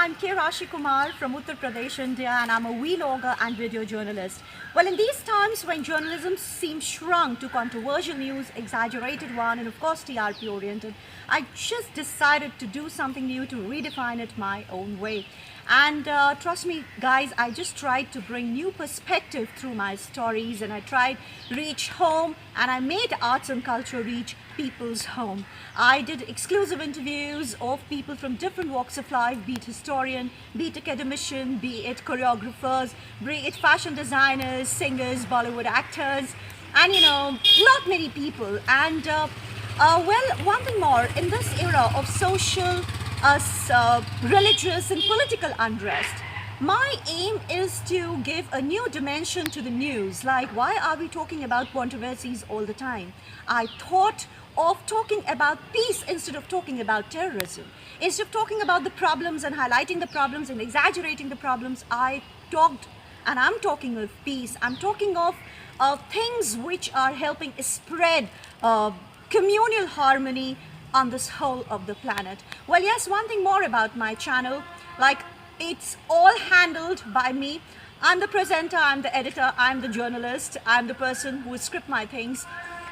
I'm K. Rashi Kumar from Uttar Pradesh, India, and I'm a vlogger and video journalist. Well, in these times when journalism seems shrunk to controversial news, exaggerated one, and of course TRP oriented, I just decided to do something new to redefine it my own way. And trust me guys, I just tried to bring new perspective through my stories, and I tried reach home, and I made arts and culture reach people's home. I did exclusive interviews of people from different walks of life, be it historian, be it academician, be it choreographers, be it fashion designers, singers, Bollywood actors, and not many people. And well, one thing more, in this era of social, religious and political unrest, my aim is to give a new dimension to the news. Like, why are we talking about controversies all the time? I thought of talking about peace instead of talking about terrorism. Instead of talking about the problems and highlighting the problems and exaggerating the problems, I talked, and I'm talking of peace. I'm talking of things which are helping spread communal harmony on this whole of the planet. Well, yes, one thing more about my channel, like, it's all handled by me. I'm the presenter, I'm the editor, I'm the journalist, I'm the person who script my things,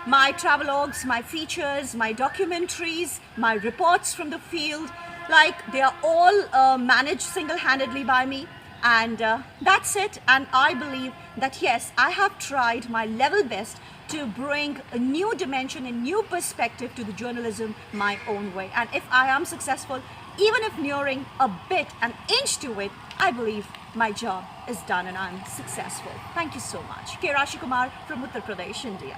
my travelogues, my features, my documentaries, my reports from the field. Like, they are all managed single-handedly by me. And that's it. And I believe that yes, I have tried my level best to bring a new dimension, a new perspective to the journalism my own way. And if I am successful, even if nearing a bit, an inch to it, I believe my job is done and I'm successful. Thank you so much. K. Rashi Kumar from Uttar Pradesh, India.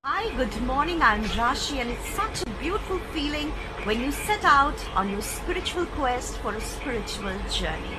Hi, good morning. I'm Rashi, and it's such a beautiful feeling when you set out on your spiritual quest for a spiritual journey.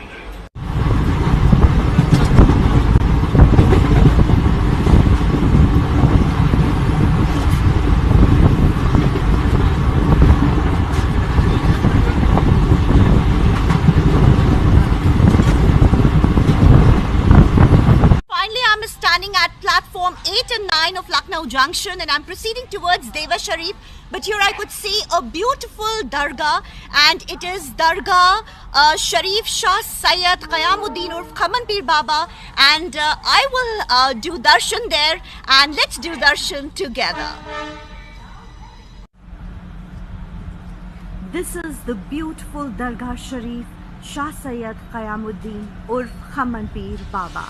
At platform 8 and 9 of Lucknow Junction, and I'm proceeding towards Deva Sharif. But here I could see a beautiful dargah, and it is Dargah Sharif Shah Sayyid Qayamuddin or Khaman Pir Baba, and I will do darshan there, and let's do darshan together. This is the beautiful Dargah Sharif Shah Sayyid Qayamuddin or Khaman Pir Baba.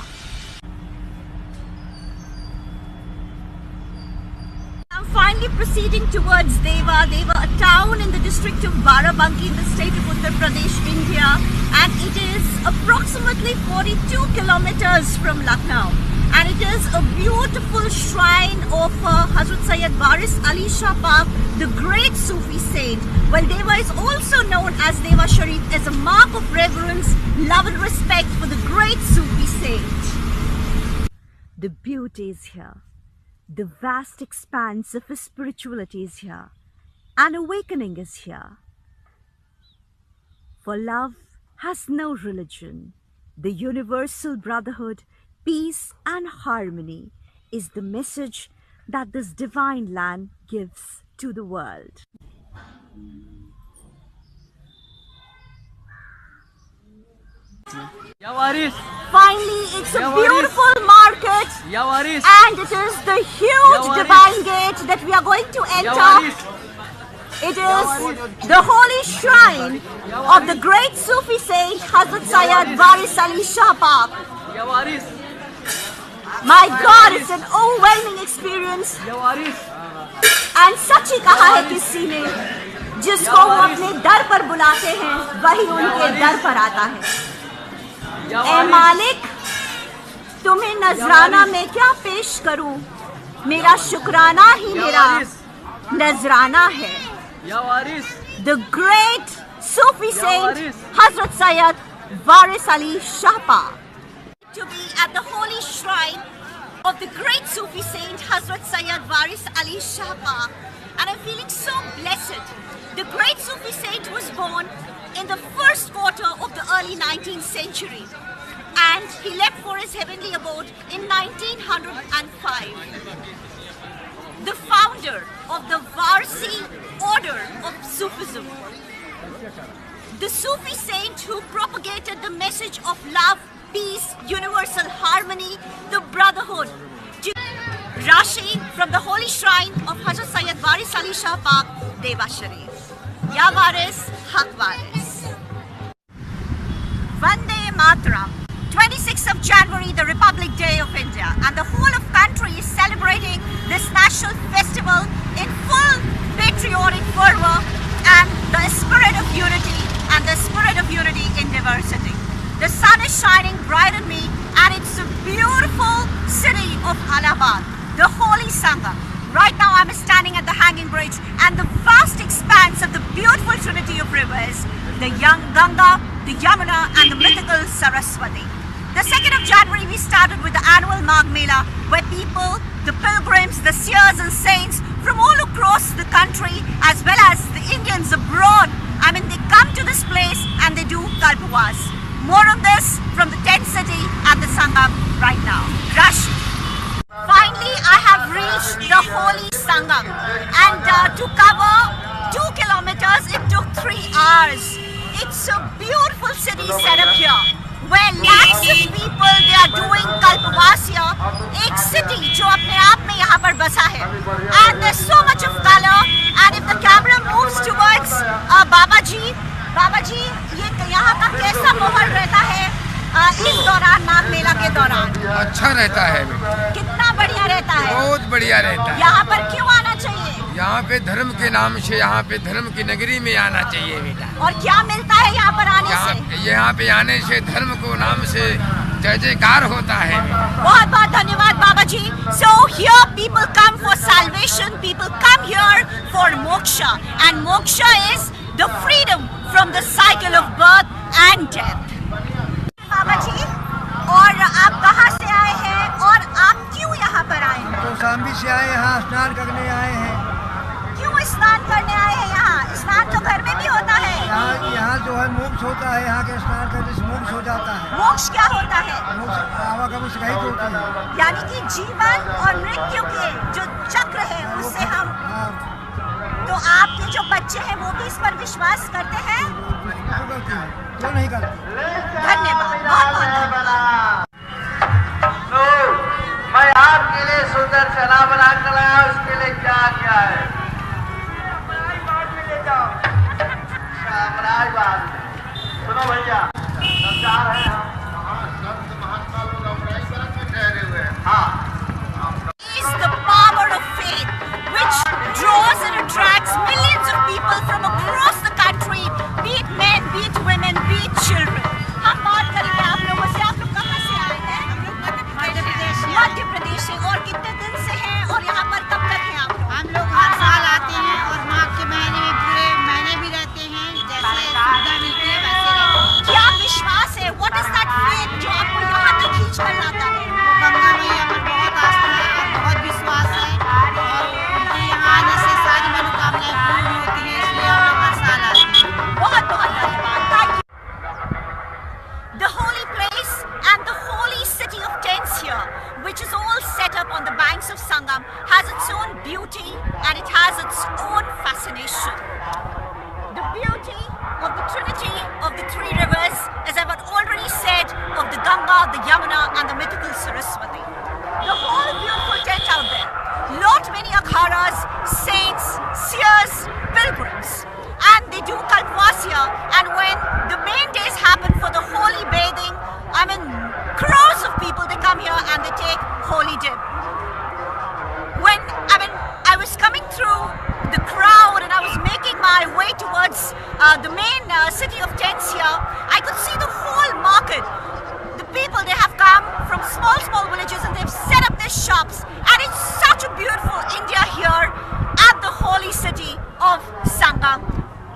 I'm finally proceeding towards Deva, a town in the district of Barabanki in the state of Uttar Pradesh, India, and it is approximately 42 kilometers from Lucknow. And it is a beautiful shrine of Hazrat Sayyid Waris Ali Shah Pak, the great Sufi saint. Well, Deva is also known as Deva Sharif as a mark of reverence, love and respect for the great Sufi saint. The beauty is here. The vast expanse of spirituality is here. An awakening is here. For love has no religion. The universal brotherhood, peace and harmony is the message that this divine land gives to the world. Finally, it's a beautiful market, and it is the huge divine gate that we are going to enter. It is the holy shrine of the great Sufi saint Hazrat Sayyid Waris Ali Shah Pak. My God, it's an overwhelming experience. And सच ही कहा है किसी ने, जिसको वो अपने दर पर बुलाते हैं वही उनके दर पर आता है. ए मालिक, तुम्हें नजराना में क्या पेश करूं, मेरा शुक्राना ही मेरा नजराना है. The great Sufi saint Hazrat Sayyid Waris Ali Shah Pak. To be at the holy shrine of the great Sufi saint Hazrat Sayyid Waris Ali Shah Pak, and I'm feeling so blessed. The great Sufi saint was born in the first quarter of the early 19th century, and he left for his heavenly abode in 1905. The founder of the Varsi order of Sufism. the Sufi saint who propagated the message of love, peace, universal harmony, the brotherhood. Rashi from the holy shrine of Hazrat Sayyid Waris Ali Shah Pak, Deva Sharif. Ya Waris, Haq Waris. Vande Mataram. 26th of January, the Republic Day of India, and the whole of country is celebrating this national festival in full patriotic fervor and the spirit of unity in diversity. The sun is shining bright on me, and it's a beautiful city of Allahabad, the holy Sangam. Right now I'm standing at the hanging bridge and the vast expanse of the beautiful trinity of rivers, the young Ganga, the Yamuna and the mythical Saraswati. The 2nd of January we started with the annual Magh Mela, where people, the pilgrims, the seers and saints from all across the country as well as the Indians abroad, they come to this place and they do Kalpavas. More on this from the tent city at the Sangam right now. Rush. Finally, I have reached the holy Sangam, and to cover 2 kilometers it took 3 hours. It's a beautiful city set up here, where lakhs of people they are doing Kalpavasya. एक city जो अपने आप में यहाँ पर बसा है, and there's so much of color. And if the camera moves towards बाबा जी ये यहाँ का कैसा माहौल रहता है इस दौरान माघ मेला के दौरान? अच्छा रहता है बेटा। कितना बढ़िया रहता है? बहुत बढ़िया रहता है। यहाँ पर क्यों आना चाहिए? यहाँ पे धर्म के नाम से, यहाँ पे धर्म की नगरी में आना चाहिए बेटा। और क्या मिलता है यहाँ पर आने से? यहाँ पे आने से धर्म को नाम से जय जयकार होता है। बहुत बहुत धन्यवाद बाबा जी। So here people come for salvation, people come here for moksha, and moksha is the freedom from the cycle of birth and death. बाबा जी, और आप कहाँ से आए हैं और आप क्यों यहाँ पर आए हैं? तो शामली से आए, यहाँ स्नान करने आए हैं। क्यों स्नान करने आए हैं यहाँ? स्नान तो घर में भी होता है। यहाँ जो है मोक्ष होता है, यहाँ के स्नान करने से मोक्ष हो जाता है। मोक्ष क्या होता है? मोक्ष आवागमन से रहित होती है, यानी कि जीवन और मृत्यु के जो चक्र है उससे हम। तो आपके जो बच्चे हैं वो भी इस पर विश्वास करते हैं? क्यों नहीं करते? धन्यवाद, बहुत बहुत धन्यवाद। तो मैं आपके लिए सुंदर चना बना कर लाया, उसके लिए क्या क्या है? सुनो भैया, हम जा रहे हैं। महात्मा लोग अमराई बाग में ठहरे हुए हैं। हाँ, is the power of faith which draws and attracts millions of people from across the country, be it men, be it women, be it children. हम बात करेंगे आप लोगों से। आप लोग कहाँ से आए हैं? मध्य प्रदेश से। और कितने दिन से हैं और यहाँ पर कब तक हैं आप लोग? हम लोग हर साल आते हैं और माघ के महीने में पूरे महीने भी रहते हैं, जैसे सुविधा मिलती है वैसे रहते हैं। क्या विश्वास है? What is that faith जो आपको यहाँ तक खींच कर लाता है? गंगा मैया पर बहुत आस्था है और बहुत विश्वास है, और उनके यहाँ आने से सारी मनोकामनाएं पूर्ण होती हैं, इसलिए हम लोग हर साल आते हैं। बहुत बहुत धन्यवाद। Thank you. The holy place and the holy city of tents here, which is all set up on the banks of Sangam, has its own beauty and it has its own fascination. The beauty of the trinity of the 3 rivers, as I've already said, of the Ganga, the Yamuna and the mythical Saraswati. The whole beautiful tent out there. Lot many akharas, saints, seers, pilgrims. And they do Kalpavasya, and when the main days happen for the holy bathing, crores of people they come here and they take holy dip. When I was coming through the crowd and I was making my way towards the main city of tents here, I could see the whole market. The people they have come from small villages and they've set up their shops, and it's such a beautiful India here at the holy city of Sangam,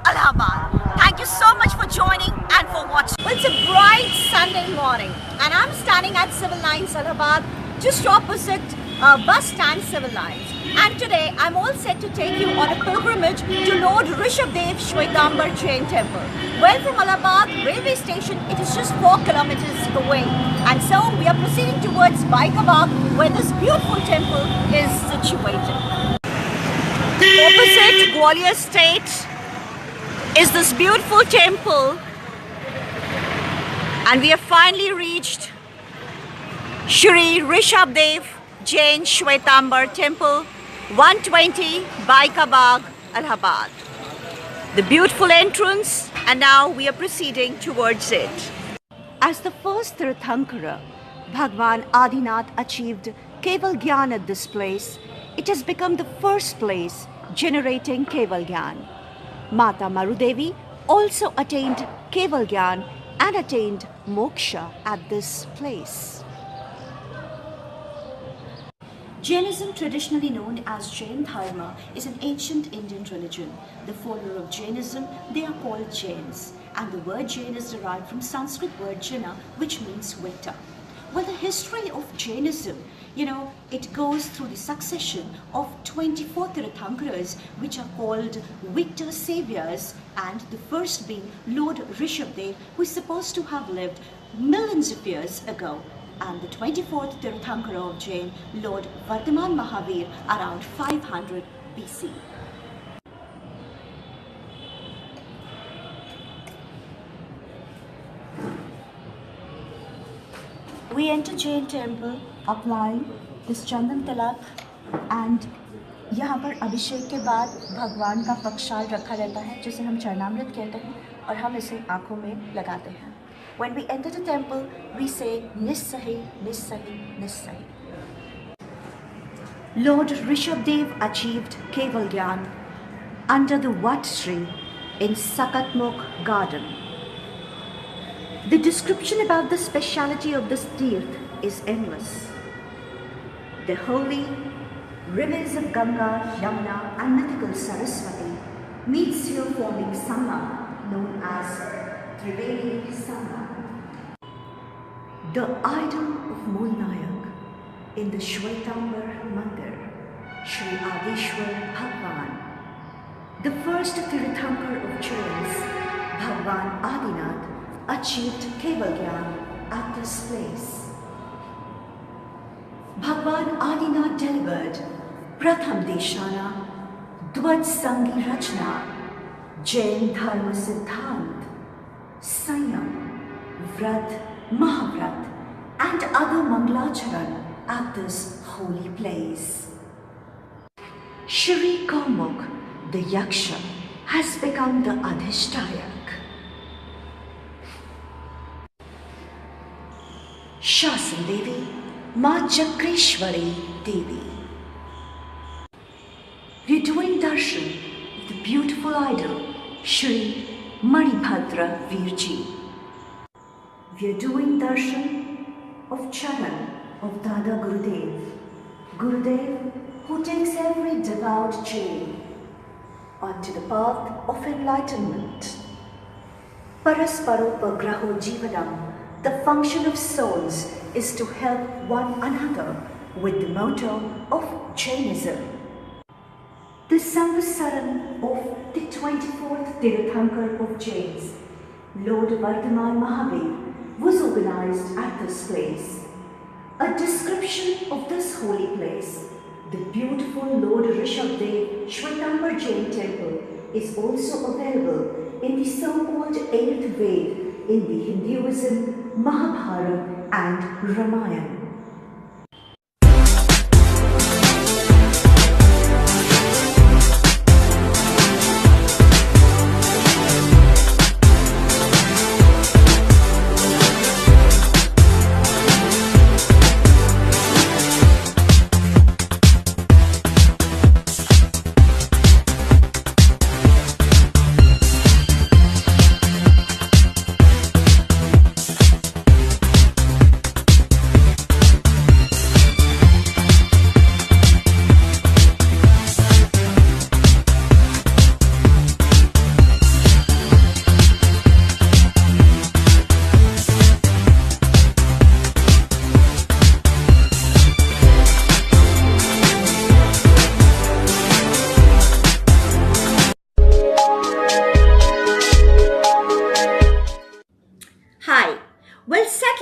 Allahabad. Thank you so much for joining and for watching. Well, it's a bright Sunday morning and I'm standing at Civil Lines, Allahabad, just opposite bus stand Civil Lines. And today I'm all set to take you on a pilgrimage to Lord Rishabdev Shwetambar Jain Temple. Well, from Allahabad railway station, it is just 4 kilometers away. And so we are proceeding towards Baikabag, where this beautiful temple is situated. Opposite Gwalior State is this beautiful temple, and we have finally reached Shri Rishabdev Jain Shwetambar Temple, 120 Baika Bagh, Allahabad. The beautiful entrance, and now we are proceeding towards it. As the first Tirthankara, Bhagwan Adinath achieved Keval Gyan at this place. It has become the first place generating Keval Gyan. Mata Marudevi also attained Keval Gyan and attained moksha at this place. Jainism, traditionally known as Jain Dharma, is an ancient Indian religion. The follower of Jainism, they are called Jains, and the word Jain is derived from Sanskrit word Jina, which means victor. Well, the history of Jainism, it goes through the succession of 24 Tirthankaras, which are called victor saviors, and the first being Lord Rishabdev, who is supposed to have lived millions of years ago, and the 24th Tirthankara of Jain, Lord Vardhaman Mahavir, around 500 BC. We enter Jain temple, applying this Chandan Tilak, and यहाँ पर अभिषेक के बाद भगवान का पक्षाल रखा रहता है, जिसे हम चरणामृत कहते हैं, और हम इसे आँखों में लगाते हैं. When we enter the temple, we say Nissahi, Nissahi, Nissahi. Lord Rishabdev achieved Keval Gyan under the Wat tree in Sakatmukh garden. The description about the speciality of this tirth is endless. The holy rivers of Ganga, Yamuna and mythical Saraswati meets here, forming Sangam known as Triveni Sangam. The idol of Mulnayak in the Shwetambar Mandir, Shri Adishwar Bhagwan, the first Tirthankar of Jains, Bhagwan Adinath, achieved Keval Gyan at this place. Bhagwan Adinath delivered Pratham Deshana, Dvad Sangi Rachna, Jain Dharma Siddhant, Sanyam, Vrat, Mahavrat, and other Manglacharan at this holy place. Shri Kaumuk, the Yaksha, has become the Adhishtayak. Shasan Devi, Ma Chakreshwari Devi. We are doing darshan of the beautiful idol Shri Manibhadra Virji. We are doing darshan of Charan of Dada Gurudev. Gurudev, who takes every devout Jain onto the path of enlightenment. Parasparopagraho Jivanam, the function of souls is to help one another with the motto of Jainism. The Samvatsaram of the 24th Tirthankar of Jains, Lord Vardhaman Mahavir, was organized at this place. A description of this holy place, the beautiful Lord Rishabdev Shwetambar Jain temple, is also available in the so-called 8th Ved in the Hinduism, Mahabharata and Ramayana.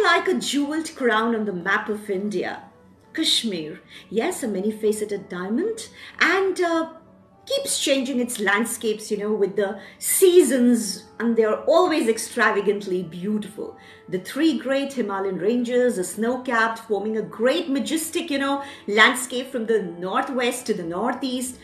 Like a jeweled crown on the map of India, Kashmir, yes, a many-faceted diamond, and keeps changing its landscapes, with the seasons, and they are always extravagantly beautiful. The three great Himalayan ranges are snow-capped, forming a great majestic, landscape from the northwest to the northeast.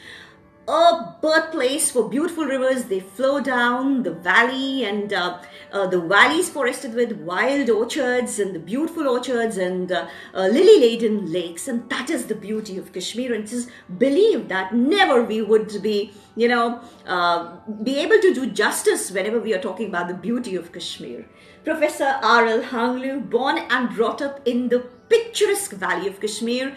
A birthplace for beautiful rivers. They flow down the valley, and the valley is forested with wild orchards and the beautiful orchards and lily-laden lakes, and that is the beauty of Kashmir. And it is believed that never we would be, be able to do justice whenever we are talking about the beauty of Kashmir. Professor R.L. Hanglu, born and brought up in the picturesque valley of Kashmir.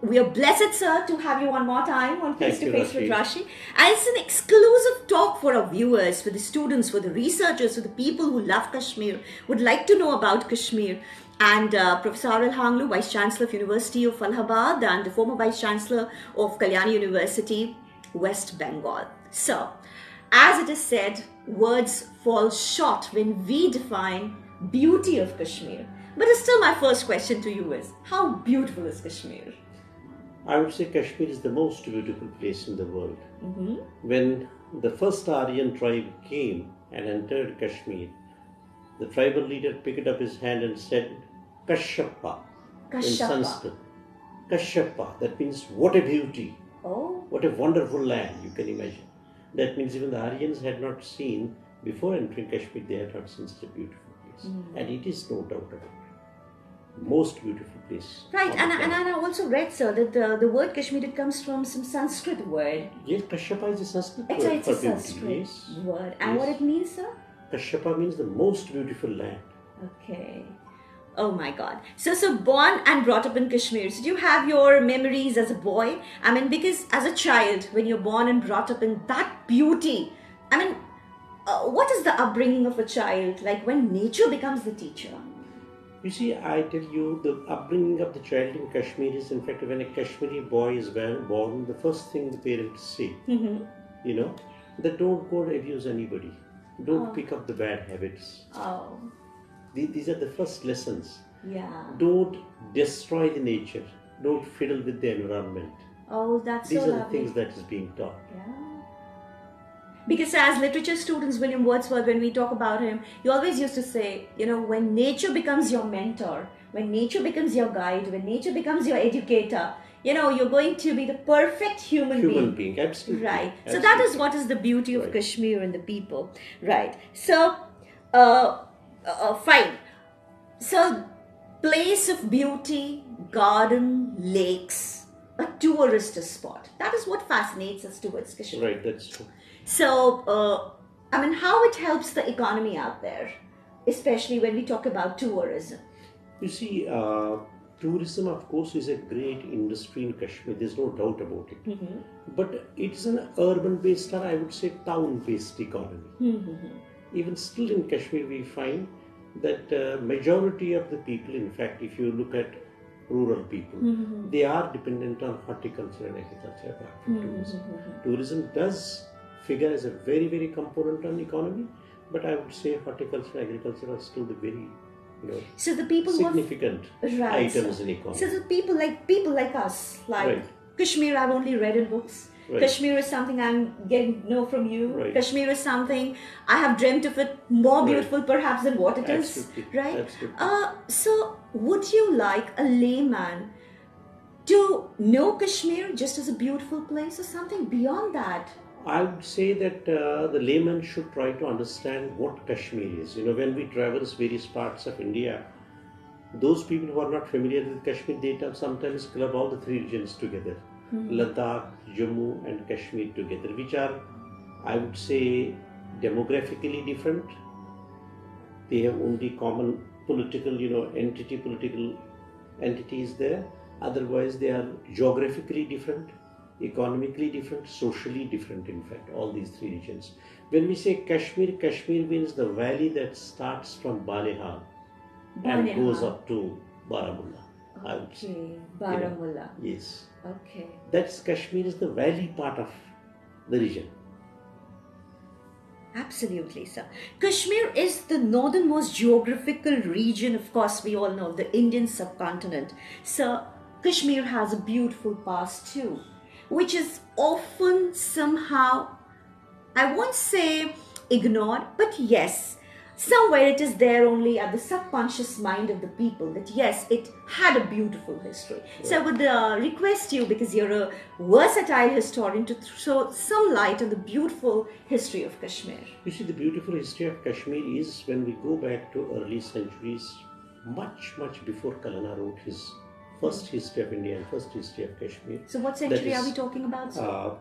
We are blessed, sir, to have you one more time on Face to Face with Rashi. And it's an exclusive talk for our viewers, for the students, for the researchers, for the people who love Kashmir, would like to know about Kashmir. And Professor R.L. Hanglu, Vice Chancellor of University of Allahabad and the former Vice Chancellor of Kalyani University, West Bengal. So, as it is said, words fall short when we define beauty of Kashmir. But still, my first question to you is, how beautiful is Kashmir? I would say Kashmir is the most beautiful place in the world. When the first Aryan tribe came and entered Kashmir, the tribal leader picked up his hand and said, Kashyapa, in Sanskrit. Kashyapa, that means what a beauty, what a wonderful land, you can imagine. That means even the Aryans had not seen, before entering Kashmir, they had not seen such a beautiful place. And it is no doubt about it. Most beautiful place. Right, and I also read, sir, that the word Kashmir, it comes from some Sanskrit word. Yes, Kashyapa is a Sanskrit word It's for a beauty. Sanskrit word. And Yes. what it means, sir? Kashyapa means the most beautiful land. Okay. Oh my God. So born and brought up in Kashmir. So do you have your memories as a boy? I mean, because as a child, when you're born and brought up in that beauty, I mean, what is the upbringing of a child? Like when nature becomes the teacher? You see, I tell you, the upbringing of the child in Kashmir is, in fact, when a Kashmiri boy is born, the first thing the parents say, that don't go and abuse anybody. Don't pick up the bad habits. Oh, These are the first lessons. yeah. Don't destroy the nature. Don't fiddle with the environment. Oh, that's These so are the lovely. things that is being taught. Yeah. Because as literature students, William Wordsworth, when we talk about him, he always used to say, when nature becomes your mentor, when nature becomes your guide, when nature becomes your educator, you're going to be the perfect human being, absolutely. Right. Absolutely. So that is what is the beauty of Kashmir and the people. Right. So, fine. So, place of beauty, garden, lakes, a tourist spot. That is what fascinates us towards Kashmir. Right, that's true. So, how it helps the economy out there, especially when we talk about tourism. You see, tourism, of course, is a great industry in Kashmir. There's no doubt about it. But it's an urban-based, or I would say town-based economy. Even still in Kashmir, we find that majority of the people, in fact, if you look at rural people, they are dependent on horticulture and agriculture apart from tourism. Tourism does figure as a very, very component on the economy, but I would say horticulture and agriculture are still the very So the people significant right, items so, in economy. So the people like us, like Right. Kashmir, I've only read in books. Right. Kashmir is something I'm getting to know from you. Right. Kashmir is something I have dreamt of it more Right. beautiful perhaps than what it is. Absolutely. Right? Absolutely. So would you like a layman to know Kashmir just as a beautiful place or something beyond that? I would say that the layman should try to understand what Kashmir is. When we traverse various parts of India, those people who are not familiar with Kashmir, they sometimes club all the three regions together. Ladakh, Jammu and Kashmir together, which are, I would say, demographically different. They have only common political entities there. Otherwise, they are geographically different, economically different, socially different, in fact, all these three regions. When we say Kashmir, Kashmir means the valley that starts from Balehal and goes up to Baramulla. I would say. Okay, Baramulla. Yes. Okay. That's Kashmir is the valley part of the region. Absolutely, sir. Kashmir is the northernmost geographical region, of course, we all know, of the Indian subcontinent. So, Kashmir has a beautiful past too. which is often somehow, I won't say ignored, but yes, somewhere it is there only at the subconscious mind of the people that yes, it had a beautiful history. So I would request you, because you're a versatile historian, to throw some light on the beautiful history of Kashmir. You see, the beautiful history of Kashmir is when we go back to early centuries, much before Kalana wrote his first history of India and first history of Kashmir. So what century are we talking about, sir?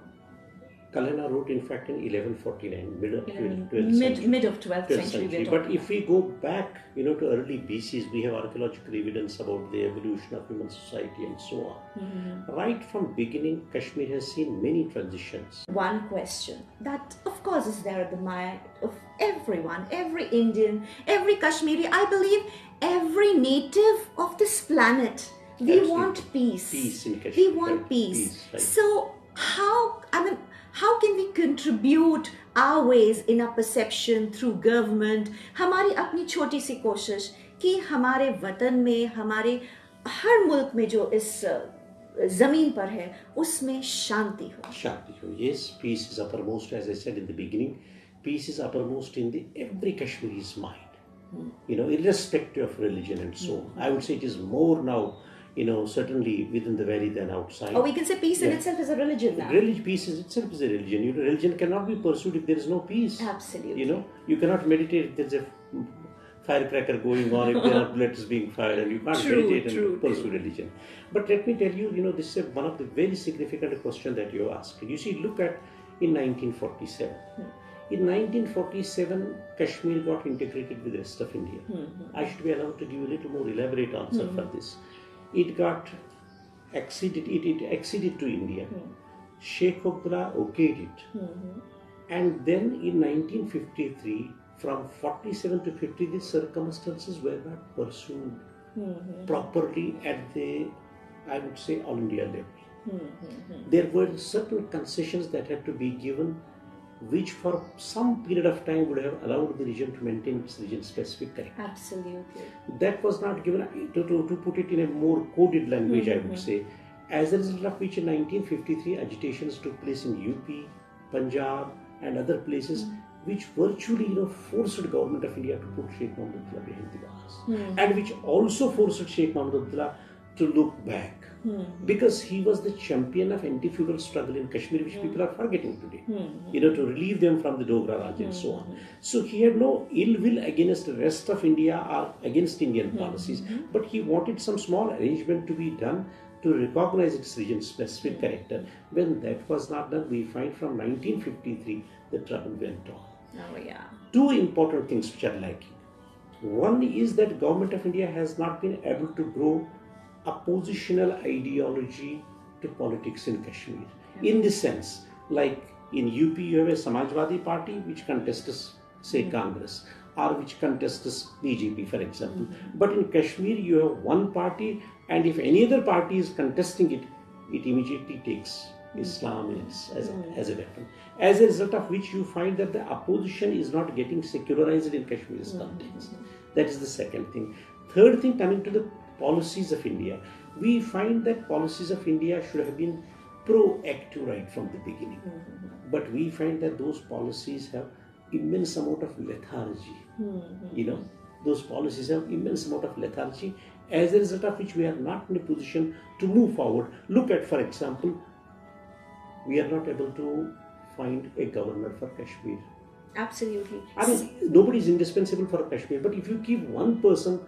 Kalana wrote, in fact, in 1149, mid of 12th century. Mid of 12th century. we're But talking if we go back, to early BCs, we have archaeological evidence about the evolution of human society and so on. Right from beginning, Kashmir has seen many transitions. One question that, of course, is there at the mind of everyone, every Indian, every Kashmiri, I believe every native of this planet. We Absolutely. want peace. Peace in Kashmir. We want Right. peace. Right. So how can we contribute our ways in our perception through government? हमारी अपनी छोटी सी कोशिश कि हमारे वतन में, हमारे हर मुल्क में जो इस जमीन पर है, उसमें शांति हो. Shanti. Yes, peace is uppermost, as I said in the beginning. Peace is uppermost in every Kashmiri's mind. Irrespective of religion and so on. I would say it is more now, certainly within the valley than outside. Or we can say peace in itself is a religion now. Peace is itself is a religion. Religion cannot be pursued if there is no peace. Absolutely. You cannot meditate if there is a firecracker going on, if there are bullets being fired, and you can't meditate and pursue religion. But let me tell you, this is one of the very significant questions that you asked. You see, look at in 1947. In 1947, Kashmir got integrated with the rest of India. I should be allowed to give you a little more elaborate answer for this. It got acceded to India. Sheikh Abdullah okayed it. And then in 1953, from 47 to 50, the circumstances were not pursued properly at the, I would say, all India level. There were certain concessions that had to be given, which for some period of time would have allowed the region to maintain its region-specific character. Absolutely. That was not given, to put it in a more coded language, I would say, as a result of which in 1953 agitations took place in UP, Punjab and other places, which virtually forced the government of India to put Sheikh Mohammed Abdullah behind the bars, and which also forced Sheikh Mohammed Abdullah to look back. Because he was the champion of anti-feudal struggle in Kashmir, which people are forgetting today, to relieve them from the Dogra Raj and so on. So he had no ill will against the rest of India or against Indian policies, but he wanted some small arrangement to be done to recognize its region-specific character. When that was not done, we find from 1953 the trouble went on. Oh yeah. Two important things which are lacking. One is that government of India has not been able to grow a positional ideology to politics in Kashmir. In this sense, like in UP you have a Samajwadi party which contests, say, Congress, or which contests BJP, for example. But in Kashmir you have one party, and if any other party is contesting it, it immediately takes Islam as a weapon. As a result of which you find that the opposition is not getting secularized in Kashmir's context. That is the second thing. Third thing, coming to the policies of India, we find that policies of India should have been proactive right from the beginning. But we find that those policies have immense amount of lethargy. Those policies have immense amount of lethargy, as a result of which we are not in a position to move forward. Look at, for example, we are not able to find a governor for Kashmir. Absolutely. I mean, nobody is indispensable for Kashmir, but if you keep one person,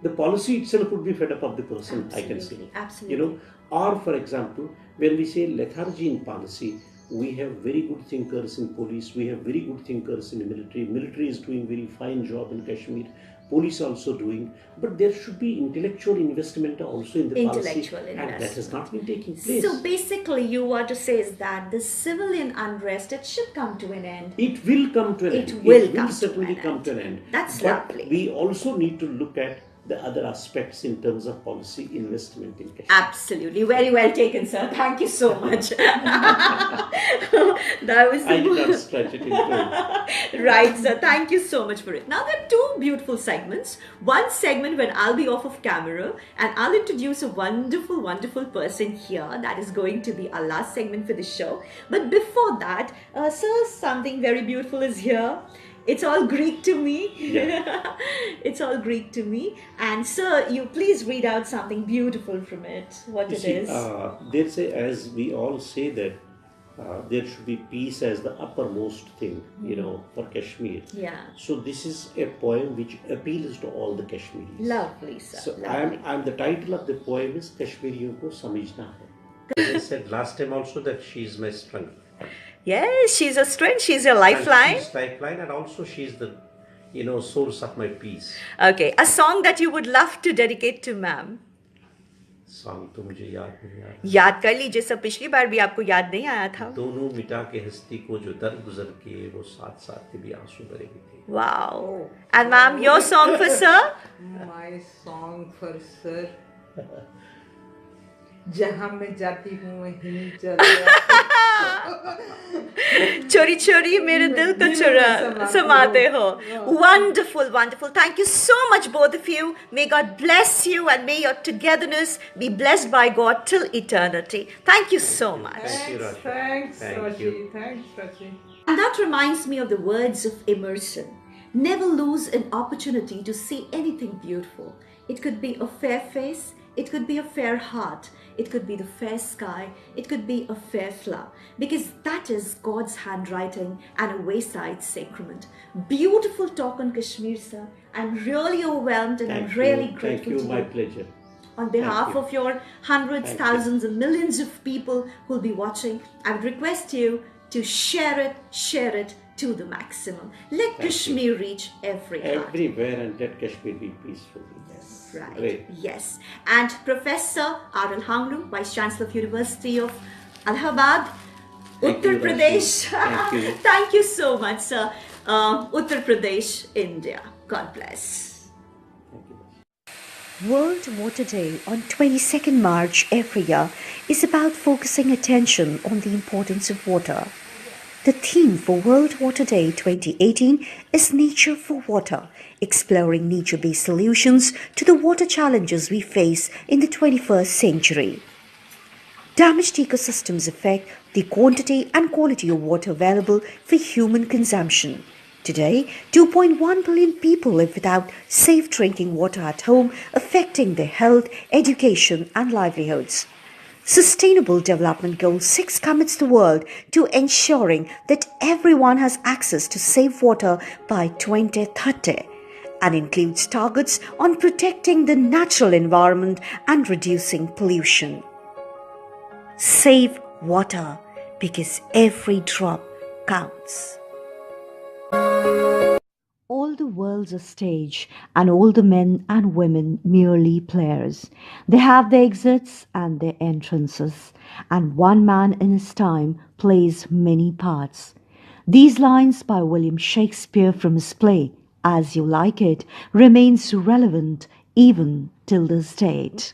the policy itself would be fed up of the person, I can say. Absolutely. Or for example, when we say lethargy in policy, we have very good thinkers in police, we have very good thinkers in the military. Military is doing very fine job in Kashmir. Police also doing, but there should be intellectual investment also in the policy, and that has not been taking place. So basically, you want to say is that the civilian unrest, it should come to an end. It will come to an end. It will certainly come to an end. That's but lovely. we also need to look at the other aspects in terms of policy investment in Kashmir. Absolutely. Very well taken, sir. Thank you so much. That was I did not stretch it into right, sir. Thank you so much for it. Now, there are two beautiful segments. One segment when I'll be off of camera and I'll introduce a wonderful, wonderful person here. That is going to be our last segment for the show. But before that, sir, something very beautiful is here. It's all Greek to me. Yeah. It's all Greek to me. And sir, you please read out something beautiful from it. What You it see, is. they say, as we all say that there should be peace as the uppermost thing, for Kashmir. Yeah. So this is a poem which appeals to all the Kashmiris. Lovely, sir. So Lovely. I'm the title of the poem is Kashmiriyon ko samajhna hai. As I said last time also that she is my strength. Yes, she's a strength. She's a lifeline. And she's lifeline, and also she's the, source of my peace. Okay, a song that you would love to dedicate to ma'am. Song तो मुझे याद नहीं आ रहा. याद कर लीजिए sir, पिछली बार भी आपको याद नहीं आया था. दोनों मिटा के हस्ती को जो दर्द गुजर के वो साथ साथ के भी आंसू भरे भी थे. Wow. And ma'am, your song for sir? My song for sir. जहाँ मैं जाती हूँ वहीं चला. चोरी चोरी मेरे दिल को चुरा समाते हो. Wonderful, wonderful. Thank you so much, both of you. May God bless you and may your togetherness be blessed by God till eternity. Thank you so much. Thank you, Rashi. Thanks, Thank Rashi. you. Thanks, Rashi. And that reminds me of the words of Emerson. Never lose an opportunity to see anything beautiful. It could be a fair face, it could be a fair heart, it could be the fair sky, it could be a fair flower, because that is God's handwriting and a wayside sacrament. Beautiful talk on Kashmir, sir. I'm really overwhelmed and I'm really grateful Thank you, to my you. pleasure. On behalf Thank you. of your hundreds, Thank you. thousands, and millions of people who'll be watching, I would request you to share it to the maximum. Let Kashmir reach every heart. Everywhere, and let Kashmir be peaceful. Yes. Right. Great. Yes. And Professor R.L. Hanglu, Vice Chancellor of University of Allahabad, Thank Uttar you, Pradesh. Rashi. Thank you. Thank you so much, sir. Uttar Pradesh, India. God bless. Thank you. World Water Day on 22nd March every year is about focusing attention on the importance of water. The theme for World Water Day 2018 is Nature for Water, exploring nature-based solutions to the water challenges we face in the 21st century. Damaged ecosystems affect the quantity and quality of water available for human consumption. Today, 2.1 billion people live without safe drinking water at home, affecting their health, education, and livelihoods. Sustainable Development Goal 6 commits the world to ensuring that everyone has access to safe water by 2030 and includes targets on protecting the natural environment and reducing pollution. Save water because every drop counts. All the world's a stage, and all the men and women merely players. They have their exits and their entrances, and one man in his time plays many parts. These lines by William Shakespeare from his play, As You Like It, remains relevant even till this date.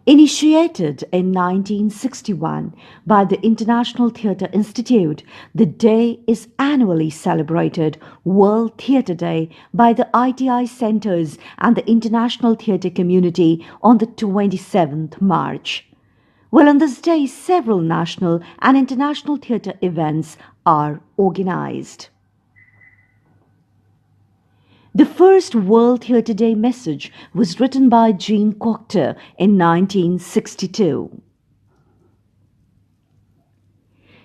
Initiated in 1961 by the International Theatre Institute, the day is annually celebrated World Theatre Day by the ITI Centres and the international theatre community on the 27th March. Well, on this day, several national and international theatre events are organized. The first World Theatre Day message was written by Jean Cocteau in 1962.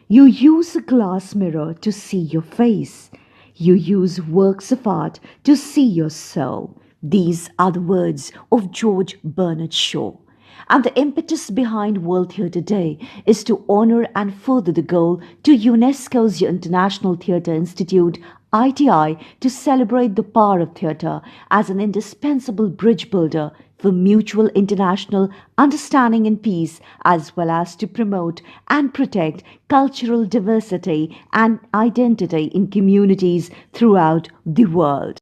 You use a glass mirror to see your face. You use works of art to see your soul. These are the words of George Bernard Shaw. And the impetus behind World Theatre Day is to honor and further the goal to UNESCO's International Theatre Institute, ITI, to celebrate the power of theatre as an indispensable bridge builder for mutual international understanding and peace, as well as to promote and protect cultural diversity and identity in communities throughout the world.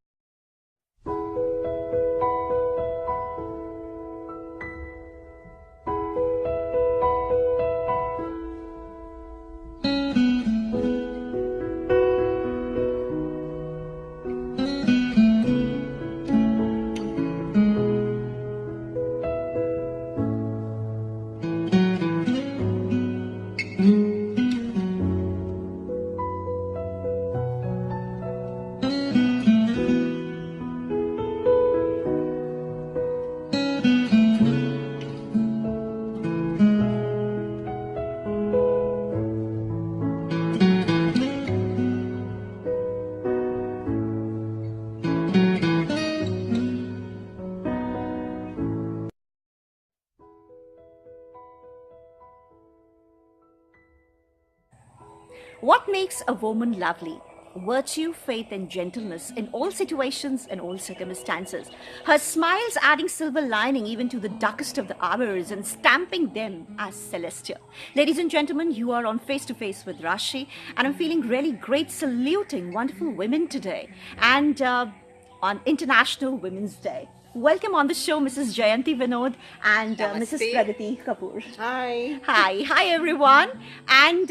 What makes a woman lovely? Virtue, faith, and gentleness in all situations and all circumstances. Her smiles adding silver lining even to the darkest of the hours and stamping them as celestial. Ladies and gentlemen, you are on Face to Face with Rashi, and I'm feeling really great saluting wonderful women today and on International Women's Day. Welcome on the show, Mrs. Jayanti Vinod and Mrs. Pragati Kapoor. Hi. Hi everyone. And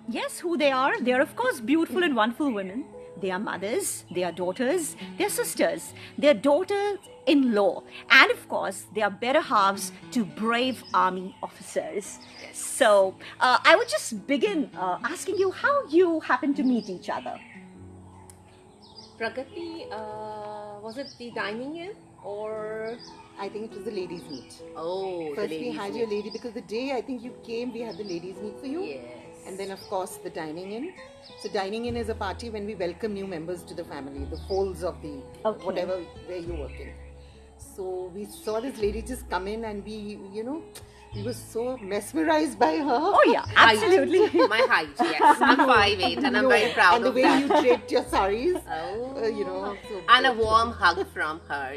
yes, who they are? They are, of course, beautiful and wonderful women. They are mothers, they are daughters, they are sisters, they are daughters-in-law, and of course, they are better halves to brave army officers. So I would just begin asking you how you happen to meet each other. Pragati, was it the dining in or? I think it was the ladies' meet. Oh, First the we ladies' had meet. your lady because the day I think you came, we had the ladies' meet for you. Yes. And then of course the dining in. So dining in is a party when we welcome new members to the family, the folds of the whatever where you're working. So we saw this lady just come in and we were so mesmerized by her. Oh yeah, absolutely. My height, yes. I'm 5'8" and I'm very proud and the of way that. you draped your saris. Oh. So And a warm hug from her.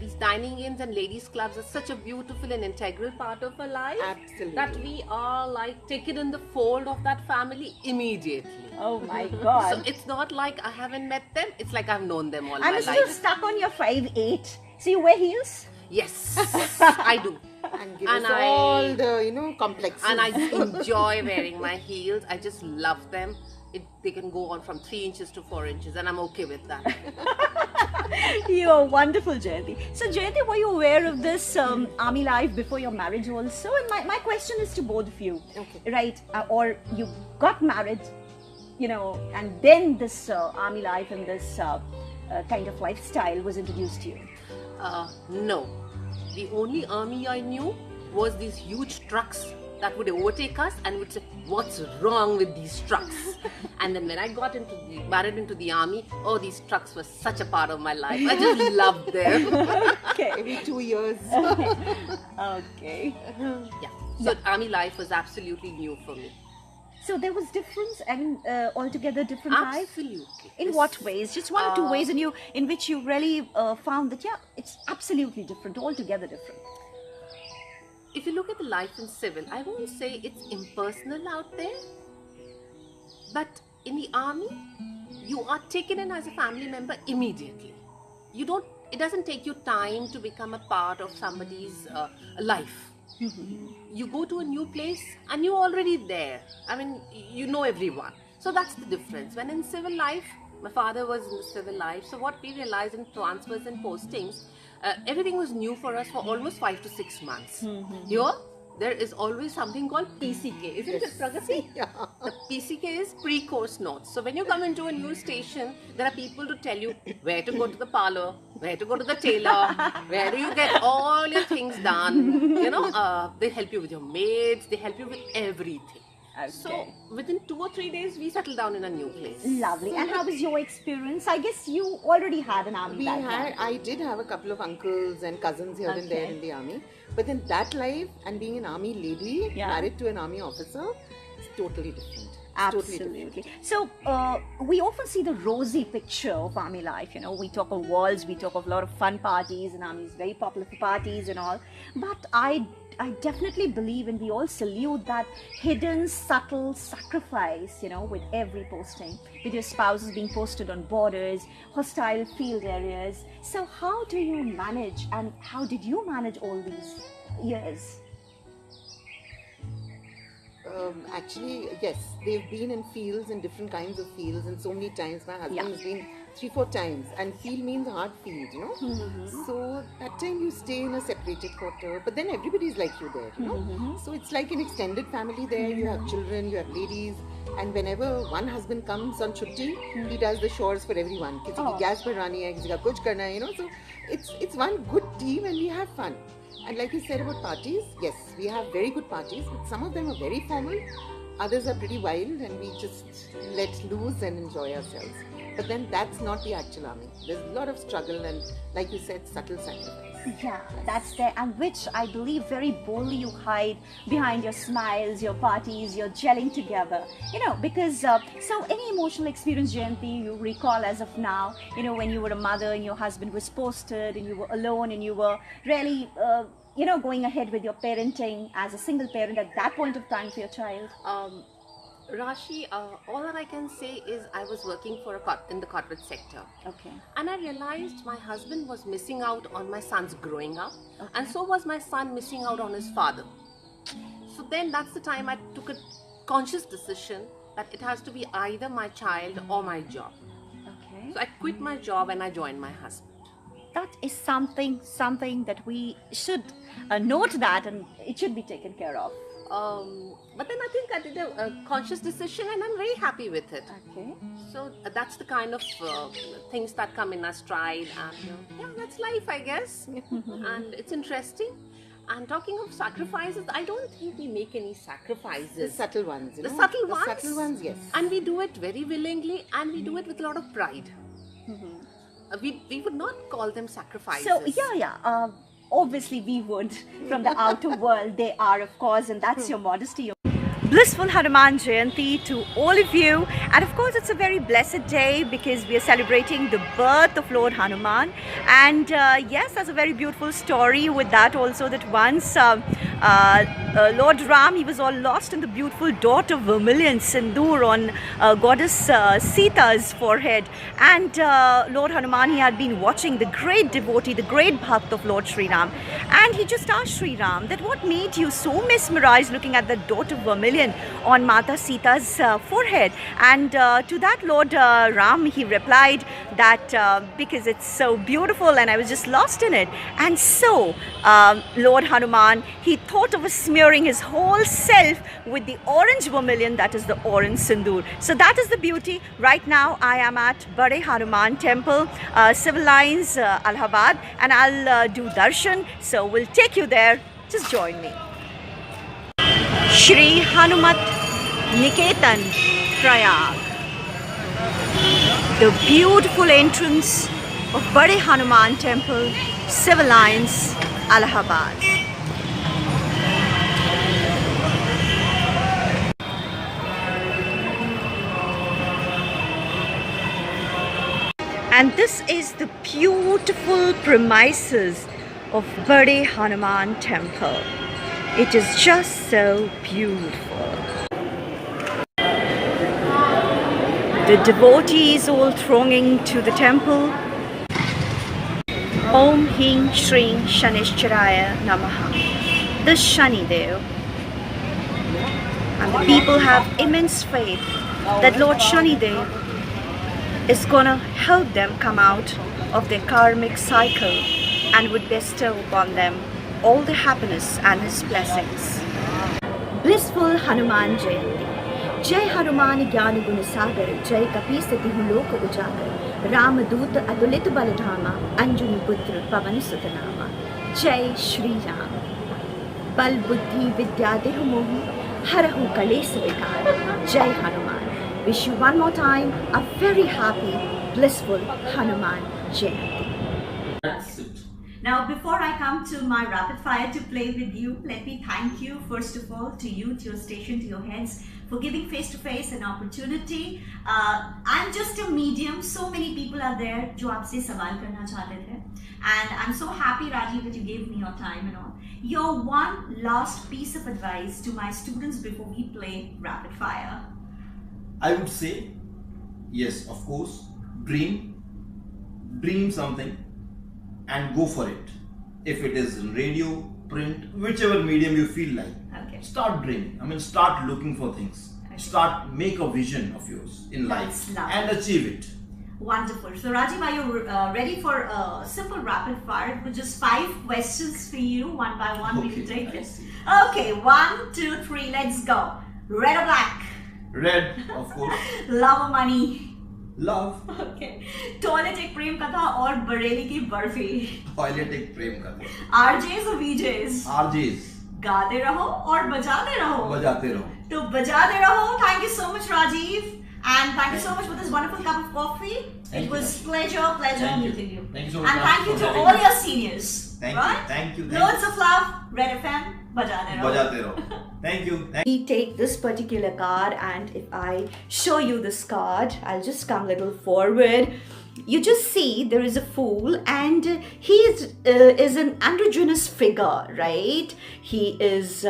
These dining ins and ladies clubs are such a beautiful and integral part of our life. Absolutely. That we are like taken in the fold of that family immediately. Oh my So God. it's not like I haven't met them, it's like I've known them all my I'm still life. stuck on your 5'8". So you wear heels? Yes, I do. and give And us I- all the complexes. And I enjoy wearing my heels. I just love them. They can go on from 3 inches to 4 inches, and I'm okay with that. You're wonderful, Jayanti. So, Jayanti, were you aware of this army life before your marriage also? And my question is to both of you. Okay. Right? Or you got married, and then this army life and this kind of lifestyle was introduced to you. No. The only army I knew was these huge trucks that would overtake us and would say, "What's wrong with these trucks?" And then when I got married into the army, oh, these trucks were such a part of my life. I just loved them. Every 2 years. Okay. Yeah. So army life was absolutely new for me. So there was difference and altogether different life? Absolutely. In what ways? Just one or two ways in which you really found that, yeah, it's absolutely different, altogether different. If you look at the life in civil, I won't say it's impersonal out there, but in the army, you are taken in as a family member immediately. It doesn't take you time to become a part of somebody's life. You go to a new place and you're already there. I mean, you know everyone. So that's the difference. When in civil life, my father was in the civil life, so what we realized in transfers and postings, everything was new for us for almost 5 to 6 months. Here, there is always something called PCK, isn't it, Pragati? Yeah. The PCK is pre-course notes. So when you come into a new station, there are people to tell you where to go to the parlor, where to go to the tailor, where do you get all your things done. They help you with your maids, they help you with everything. Okay. So within 2 or 3 days, we settled down in a new place. Lovely. And how was your experience? I guess you already had an army background. I did have a couple of uncles and cousins here and there Okay. in the army. But then that life and being an army lady, Yeah. married to an army officer, is totally different. It's totally Absolutely. different. So we often see the rosy picture of army life. We talk of walls, we talk of a lot of fun parties, and army is very popular for parties and all. But I definitely believe, and we all salute that hidden, subtle sacrifice, with every posting, with your spouses being posted on borders, hostile field areas. So how do you manage, and how did you manage all these years? Actually, yes, they've been in fields, in different kinds of fields, and so many times. My husband Yeah. has been 3-4 times, and field means hard field, So that time you stay in a separated quarter, but then everybody's like you there, So it's like an extended family there. You have children, you have ladies, and whenever one husband comes on chutti, he does the chores for everyone. Kisi ki gas bharani hai, kisi ka kuch karna hai, So it's one good team, and we have fun. And like you said about parties, yes, we have very good parties, but some of them are very formal, others are pretty wild, and we just let loose and enjoy ourselves. But then that's not the actual army. There's a lot of struggle and, like you said, subtle sacrifice. Yeah, that's there, and which I believe very boldly you hide behind your smiles, your parties, your gelling together. Because so any emotional experience, Jayanti, you recall as of now, when you were a mother and your husband was posted and you were alone and you were really, going ahead with your parenting as a single parent at that point of time for your child. Rashi, all that I can say is I was working in the corporate sector. Okay. And I realized my husband was missing out on my son's growing up, and so was my son missing out on his father. So then that's the time I took a conscious decision that it has to be either my child or my job. Okay. So I quit my job and I joined my husband. That is something that we should note that, and it should be taken care of. But then I think I did a conscious decision and I'm very happy with it. Okay. So that's the kind of things that come in our stride, and that's life, I guess. And it's interesting. And talking of sacrifices, I don't think we make any sacrifices. The subtle ones, The subtle ones? The subtle ones, yes. And we do it very willingly, and we do it with a lot of pride. We would not call them sacrifices. So obviously we would. From the outer world, they are, of course, and that's your modesty. Blissful Hanuman Jayanti to all of you, and of course it's a very blessed day because we are celebrating the birth of Lord Hanuman. And yes, there's a very beautiful story with that also, that once Lord Ram, he was all lost in the beautiful dot of vermilion sindoor on goddess Sita's forehead, and Lord Hanuman, he had been watching the great devotee, the great bhakt of Lord Sri Ram, and he just asked Sri Ram that what made you so mesmerized looking at the dot of vermilion on Mata Sita's forehead. And to that Lord Ram, he replied that because it's so beautiful and I was just lost in it. And so Lord Hanuman, he thought of smearing his whole self with the orange vermilion, that is the orange sindoor. So that is the beauty. Right now I am at Bade Hanuman Temple, Civil Lines, Allahabad, and I'll do darshan. So we'll take you there. Just join me. Shri Hanumat Niketan, Prayag. The beautiful entrance of Bade Hanuman Temple, Civil Lines, Allahabad. And this is the beautiful premises of Bade Hanuman Temple. It is just so beautiful. The devotees all thronging to the temple. Om Hing Shri Shanishcharaya Namaha. The Shani Dev. And the people have immense faith that Lord Shani Dev is gonna help them come out of their karmic cycle and would bestow upon them all the happiness and his blessings. Blissful Hanuman Jayanti. Jai Hanuman Gyani Guna Sagar, Jai Kapisa Dihuloka Ujagar, Rama Duta Adulit Baladhama, Anjani Putra Pavan Sutanama. Jai Shri Ram. Bal Buddhi Vidya Dehu Mohi, Harahu Kalesa Vikar. Jai Hanuman. Wish you one more time a very happy, blissful Hanuman Jayanti. That's it. Now, before I come to my rapid fire to play with you, let me thank you first of all to you, to your station, to your heads for giving face-to-face an opportunity. I'm just a medium. So many people are there जो आपसे सवाल करना चाहते थे, and I'm so happy, Rajiv, that you gave me your time and all. Your one last piece of advice to my students before we play rapid fire. I would say, yes, of course, dream something and go for it. If it is in radio, print, whichever medium you feel like, Okay. start dreaming. I mean, start looking for things. Okay. Make a vision of yours in That's life lovely. and achieve it. Wonderful. So Rajiv, are you ready for a simple rapid fire with just 5 questions for you, one by one? We will take I it. see. Okay, 1, 2, 3, let's go. Red or black? Red, of course. Love or money? Love. Okay. Toilet एक प्रेम कथा और बरेली की barfi. Toilet एक प्रेम का. RJs or VJs? RJs. गाते रहो और बजाते रहो. बजाते रहो. तो बजाते रहो. Thank you so much, Rajiv. And thank you so much for this wonderful cup of coffee. Thank It you. was pleasure Thank you. meeting you. Thank you so much, And ma'am, thank you for to having all me. your seniors. Thank you. right? Thank you. Loads of love. Red FM. Bajate raho. बजाते रहो. Thank you. We take this particular card, and if I show you this card, I'll just come a little forward. You just see there is a fool, and he is an androgynous figure, right? He is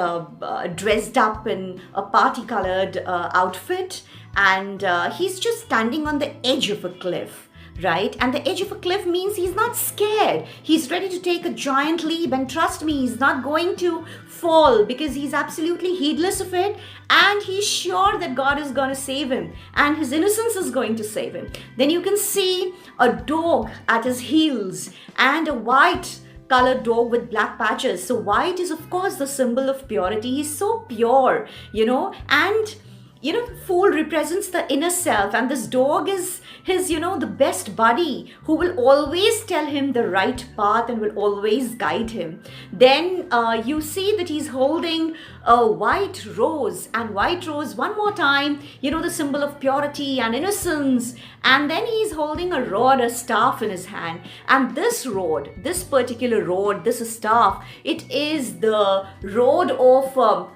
dressed up in a party-colored outfit, and he's just standing on the edge of a cliff. Right? And the edge of a cliff means he's not scared. He's ready to take a giant leap, and trust me, he's not going to fall because he's absolutely heedless of it, and he's sure that God is going to save him and his innocence is going to save him. Then you can see a dog at his heels and a white colored dog with black patches. So white is of course the symbol of purity. He's so pure, and the fool represents the inner self, and this dog is his, the best buddy who will always tell him the right path and will always guide him. Then you see that he's holding a white rose, and white rose one more time, the symbol of purity and innocence. And then he's holding a rod, a staff in his hand. And this rod, this particular rod, this staff, it is the rod of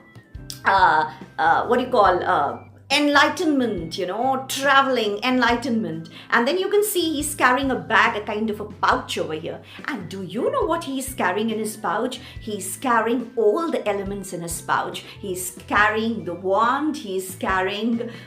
enlightenment, traveling, enlightenment. And then you can see he's carrying a bag, a kind of a pouch over here. And do you know what he's carrying in his pouch? He's carrying all the elements in his pouch. He's carrying the wand.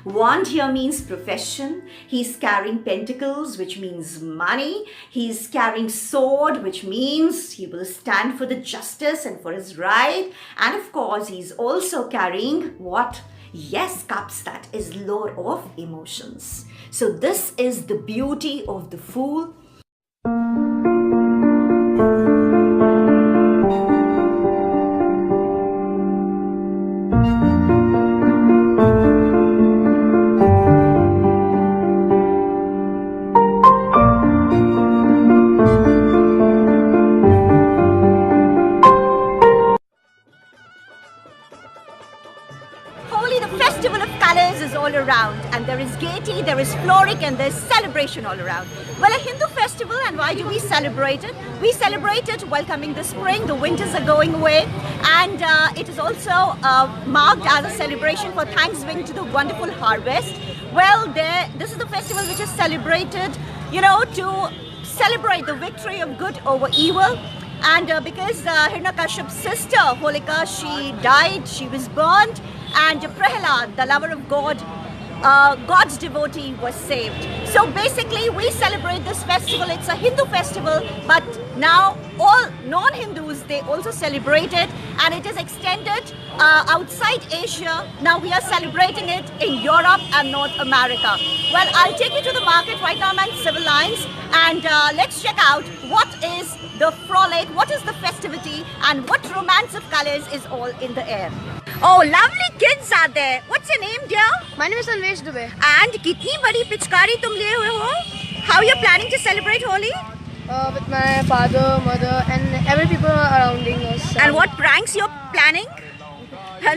Wand here means profession. He's carrying pentacles, which means money. He's carrying sword, which means he will stand for the justice and for his right. And of course, he's also carrying what? Yes, cups, that is lore of emotions. So this is the beauty of the fool. Around, and there is gaiety, there is floric, and there's celebration all around. Well, a Hindu festival, and why do we celebrate it? We celebrate it welcoming the spring. The winters are going away, and it is also marked as a celebration for thanksgiving to the wonderful harvest. Well, this is the festival which is celebrated, to celebrate the victory of good over evil. And because Hiranyakaship's sister Holika, she died, she was burnt, and Prahlad, the lover of God, God's devotee, was saved. So basically we celebrate this festival. It's a Hindu festival, but now all non-Hindus, they also celebrate it, and it is extended outside Asia. Now we are celebrating it in Europe and North America. Well, I'll take you to the market right now. I'm at Civil Lines, and let's check out what is the frolic, what is the festivity, and what romance of colors is all in the air. Oh, lovely kids are there. What's your name, dear? My name is Anvesh Dubey. And kitni badi pichkari tum liye hue ho? How you're planning to celebrate Holi? With my father, mother, and every people surrounding us. And what pranks you're planning?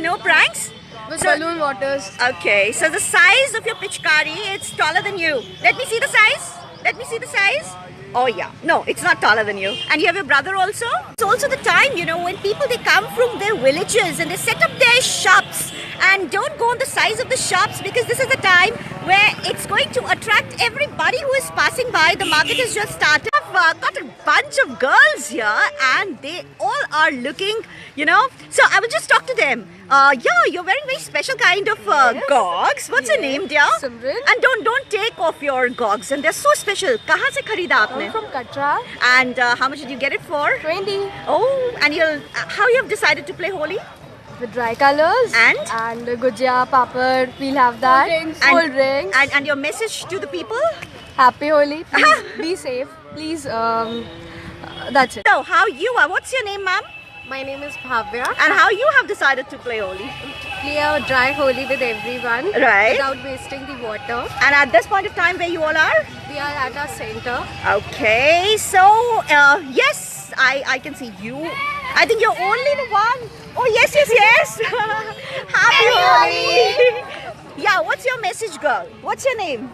No pranks? With balloon waters. Okay, so the size of your pichkari, it's taller than you. Let me see the size. Let me see the size. Oh yeah, no, it's not taller than you. And you have your brother also? It's also the time, when people, they come from their villages and they set up their shops. And don't go on the size of the shops, because this is the time where it's going to attract everybody who is passing by. The market has just started. I've got a bunch of girls here, and they all are looking, So I will just talk to them. Yeah, you're wearing very special kind of gogs. What's your name, dear? Simran. And don't take off your gogs. And they're so special. Kahan se kharida aapne? From Katra. And how much did you get it for? 20. Oh, and how you have decided to play Holi? With dry colors. And gujia, papad, we'll have that. Cold drinks. And your message to the people? Happy Holi. Please be safe. Please, that's it. So, how you are? What's your name, ma'am? My name is Bhavya. And how you have decided to play Holi? Play a dry Holi with everyone. Right. Without wasting the water. And at this point of time, where you all are? We are at our center. Okay, so yes, I can see you. I think you're only the one. Oh yes. Happy Holi. Yeah, what's your message, girl? What's your name?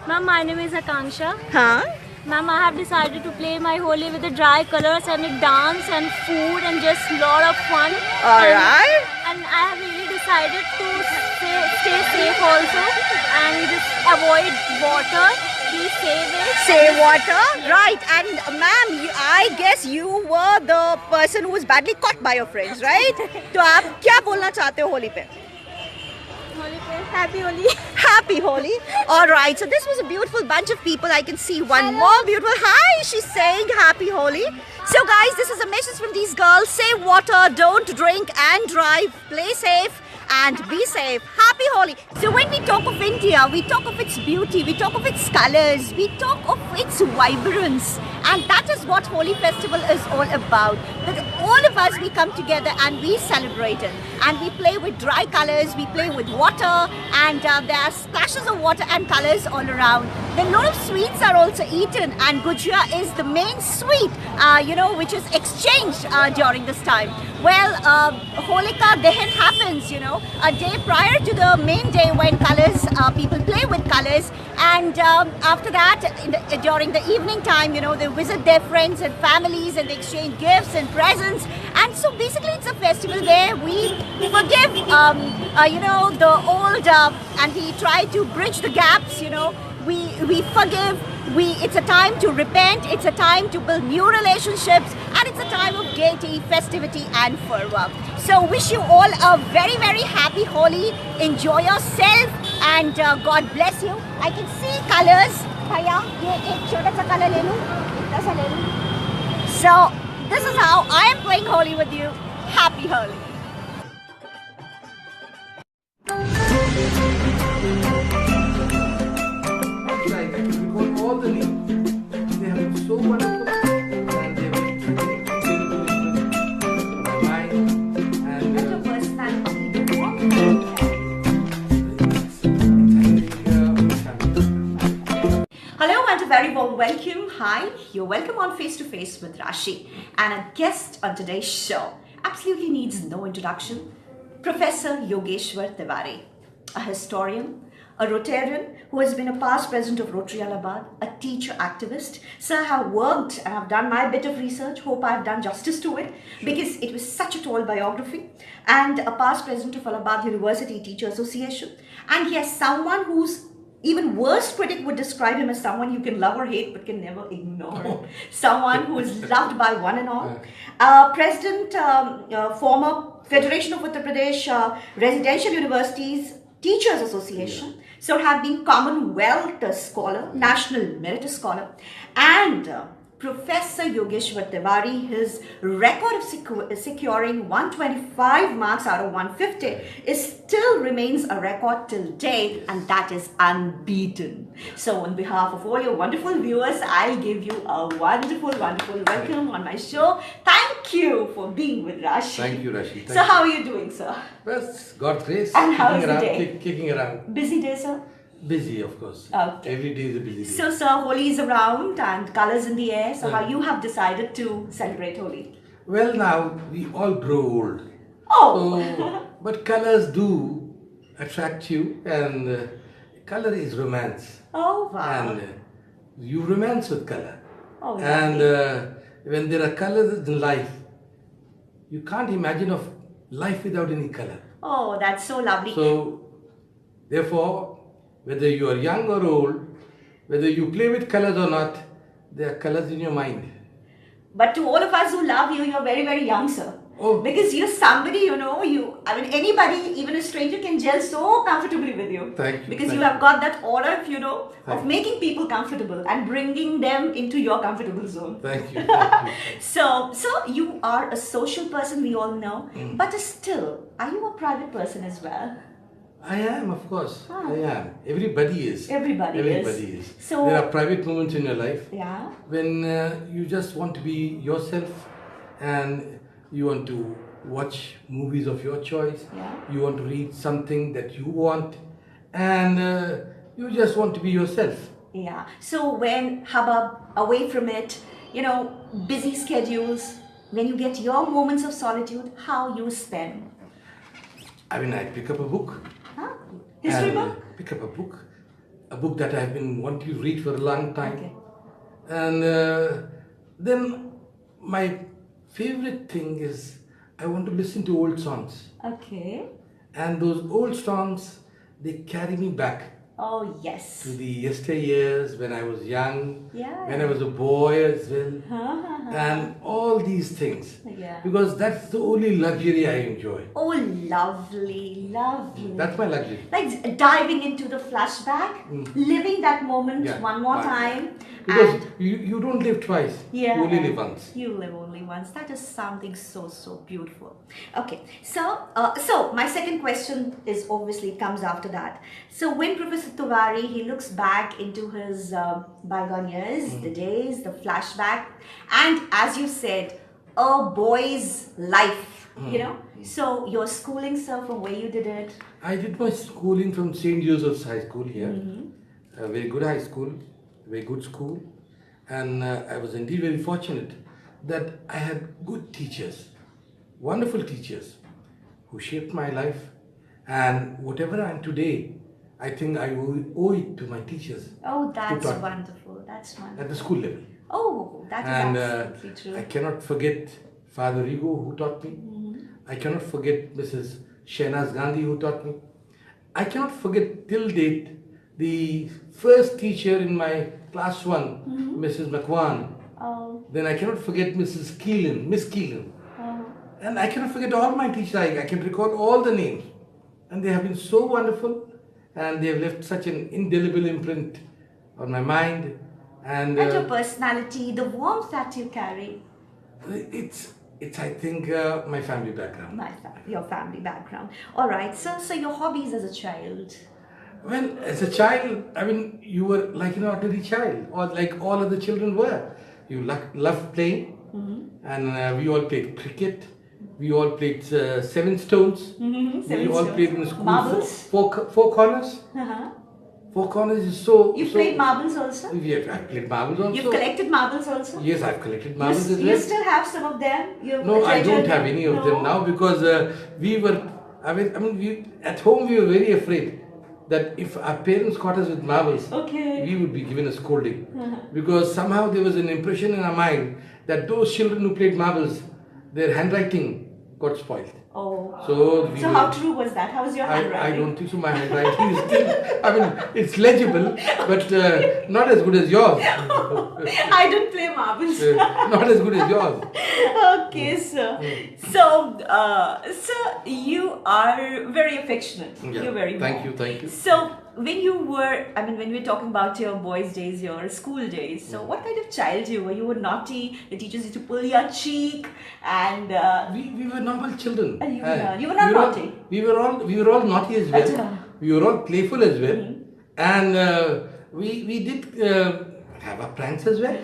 Ma'am, my name is Akanksha. Huh? Ma'am, I have decided to play my Holi with the dry colors and the dance and food and just lot of fun. Alright. And I have really decided to stay safe also and just avoid water. Be safe. Save water. Right. And ma'am, I guess you were the person who was badly caught by your friends, right? तो आप क्या बोलना चाहते हो होली पे? Holi pe. Happy Holi. Happy Holi. All right. So this was a beautiful bunch of people. I can see one more beautiful. Hi, she's saying Happy Holi. So guys, this is a message from these girls. Save water, don't drink and drive. Play safe and be safe. Happy Holi. So when we talk of India, we talk of its beauty, we talk of its colors, we talk of its vibrance. And that is what Holi festival is all about. That all of us, we come together and we celebrate it. And we play with dry colors, we play with water, and there are splashes of water and colors all around. Then a lot of sweets are also eaten, and Gujia is the main sweet, which is exchanged during this time. Well, Holika Dahan happens, a day prior to the main day when colors, people play with colors, and after that, during the evening time, they visit their friends and families and they exchange gifts and presents. And so basically it's a festival where we forgive, the old, and we try to bridge the gaps, we forgive, it's a time to repent, it's a time to build new relationships, and it's a time of gaiety, festivity and fervor. So wish you all a very, very happy Holi. Enjoy yourself and God bless you. I can see colors. Bhaiya, ye ek chota sa color le lu, itna sa le lu. So this is how I am playing Holi with you. Happy Holi. All the leaves, they have been so wonderful and they have been my mind and hello and a very warm welcome. Hi, you're welcome on Face to Face with Rashi, and a guest on today's show absolutely needs no introduction. Professor Yogeshwar Tiwari, a historian, a Rotarian who has been a past president of Rotary Allahabad, a teacher activist. So I have worked and I've done my bit of research. Hope I've done justice to it because it was such a tall biography. And a past president of Allahabad University Teacher Association. And he has someone whose even worst critic would describe him as someone you can love or hate but can never ignore. Someone who is loved by one and all. President, former Federation of Uttar Pradesh Residential Universities Teachers Association. So have been Commonwealth Scholar, National Merit Scholar, and Professor Yogeshwar Tiwari, his record of securing 125 marks out of 150 still remains a record till date, and that is unbeaten. So on behalf of all your wonderful viewers, I give you a wonderful, wonderful welcome on my show. Thank you for being with Rashi. Thank you, Rashi. So how are you doing, sir? Well, God's grace. And how is the day? Kicking around. Busy day, sir? Busy, of course. Okay. Every day is a busy day. So, sir, Holi is around and colors in the air. So, how you have decided to celebrate Holi? Well, now we all grow old. Oh! So, but colors do attract you, and color is romance. Oh, wow. And you romance with color. Oh, and when there are colors in life, you can't imagine of life without any color. Oh, that's so lovely. So, therefore, whether you are young or old, whether you play with colors or not, there are colors in your mind. But to all of us who love you, you're very, very young, sir. Oh. Because you're somebody, anybody, even a stranger can gel so comfortably with you. Thank you. Because you have got that aura, of making people comfortable and bringing them into your comfortable zone. Thank you. Thank you. So you are a social person, we all know. But still, are you a private person as well? I am, of course. I am. Everybody is. Everybody is. So there are private moments in your life. Yeah. When you just want to be yourself, and you want to watch movies of your choice. Yeah. You want to read something that you want, and you just want to be yourself. Yeah. So when hubbub, away from it, busy schedules, when you get your moments of solitude, how you spend? I pick up a book. Huh? History and book? pick up a book that I've been wanting to read for a long time. Okay. And then my favorite thing is I want to listen to old songs. Okay. And those old songs, they carry me back Oh, yes. to the yesteryears when I was young, Yeah. when I was a boy as well, and all these things. Yeah. Because that's the only luxury I enjoy. Oh, lovely, lovely. That's my luxury. Like diving into the flashback, living that moment Yeah, one more one. time. Because and you don't live twice. yeah, You only live once. You live only once. That is something so beautiful. Okay, so my second question is obviously comes after that. So when Professor Tiwari, he looks back into his bygone years, the days, the flashback, and as you said, a boy's life. You know. So your schooling, sir, from where you did it? I did my schooling from St. Joseph's High School here. A very good high school, very good school. And I was indeed very fortunate that I had good teachers, wonderful teachers who shaped my life. And whatever I am today, I think I owe it to my teachers. Oh, who that's taught me wonderful. That's wonderful. at the school level. Oh, that is And absolutely true. I cannot forget Father Rigo who taught me. I cannot forget Mrs. Shehnaz Gandhi who taught me. I cannot forget till date the first teacher in my class 1, Mrs. McWan. Oh. Then I cannot forget Mrs. Keelan, Miss Keelan. Oh. And I cannot forget all my teachers. I can recall all the names. And they have been so wonderful. And they have left such an indelible imprint on my mind. And And your personality, the warmth that you carry. it's I think, my family background. Your family background. All right. So your hobbies as a child. Well, as a child, I mean, you were like an ordinary child, or like all other children were. You loved playing, and we all played cricket. We all played seven stones. We all played in the school. Marbles? Four corners. Uh-huh. Four corners is so. You played marbles also? Yeah, I played marbles also. You've collected marbles also? Yes, I've collected marbles as You well. still have some of them? No, I don't have any of them now because we were. I mean, at home we were very afraid that if our parents caught us with marbles, we would be given a scolding. Because somehow there was an impression in our mind that those children who played marbles, their handwriting got spoiled. Oh. So how true was that? How was your handwriting? I don't think so. My handwriting is still, I mean, it's legible, but not as good as yours. I don't play marbles. Not as good as yours. Okay, sir. So, sir, you are very affectionate. Yeah. You're very Thank warm. you, thank you. So, when you were, I mean, when we're talking about your boys' days, your school days, so what kind of child you were? You were naughty, the teachers used to pull your cheek, and... we were normal children. You were not naughty? We were all naughty as well. We were all playful as well. And we did have our pranks as well.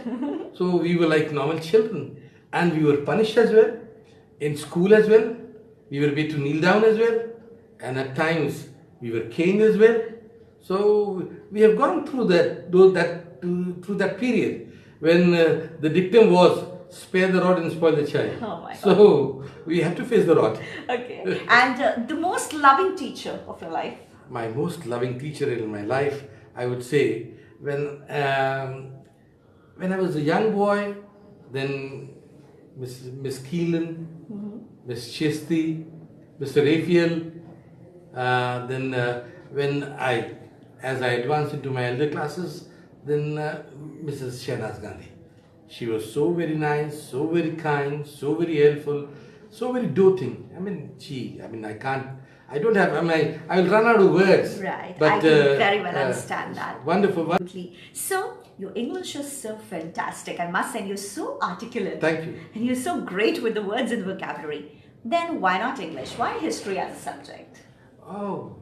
So we were like normal children. And we were punished as well. In school as well. We were made to kneel down as well. And at times we were caned as well. So we have gone through through that period when the dictum was spare the rod and spoil the child. Oh my God. So we have to face the rod. Okay. And the most loving teacher of your life? My most loving teacher in my life, I would say, when I was a young boy, then Miss Keelan, Miss Chesty, Mr. Raphael, then when as I advanced into my elder classes, then Mrs. Shehnaz Gandhi. She was so very nice, so very kind, so very helpful, so very doting. I mean, I will run out of words. Right, but, I can very well understand that. Wonderful. So, your English is so fantastic. I must say, you're so articulate. Thank you. And you're so great with the words and vocabulary. Then why not English? Why history as a subject? Oh,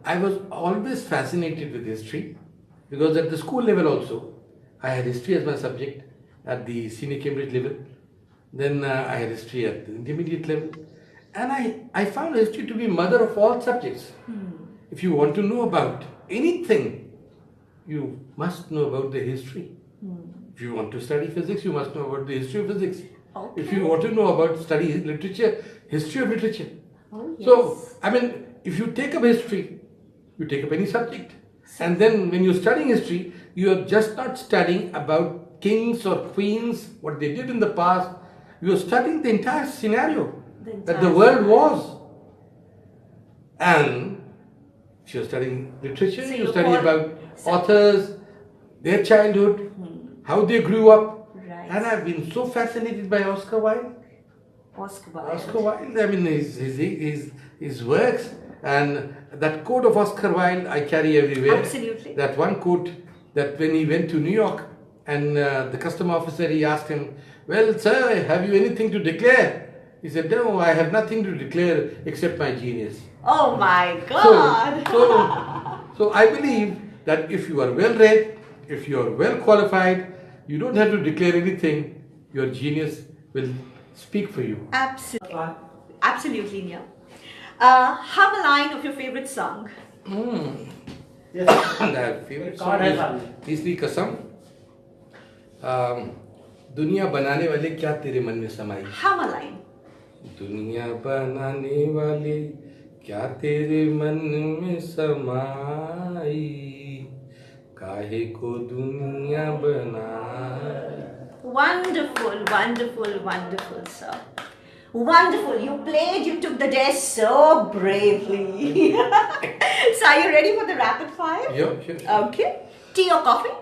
I was always fascinated with history because at the school level also, I had history as my subject at the senior Cambridge level. Then I had history at the intermediate level. And I found history to be mother of all subjects. If you want to know about anything, you must know about the history. If you want to study physics, you must know about the history of physics. Okay. If you want to know about study literature, history of literature. Oh, yes. So, I mean, if you take up history, You take up any subject. And then when you're studying history, you are just not studying about kings or queens, what they did in the past. You are studying the entire scenario that the world was. And if you're studying literature, So you you study call- about authors, their childhood, how they grew up. Right. And I've been so fascinated by Oscar Wilde. Oscar Wilde. Oscar Wilde, I mean, his works, and that quote of Oscar Wilde I carry everywhere. Absolutely. That one quote that when he went to New York and the custom officer, he asked him, "Well, sir, have you anything to declare?" He said, "No, I have nothing to declare except my genius." Oh my God. So I believe that if you are well read, if you are well qualified, you don't have to declare anything. Your genius will speak for you. Absolutely. Absolutely, Neil. Hum a line of your favorite song. That favorite song is इसलिए कसम दुनिया बनाने वाले क्या तेरे मन में समाई. Hum a line. दुनिया बनाने वाले क्या तेरे मन में समाई, काहे को दुनिया बनाई. Wonderful, wonderful, wonderful, sir. Wonderful. You played, you took the desk so bravely. So are you ready for the rapid fire? Yeah, sure. Okay. Tea or coffee?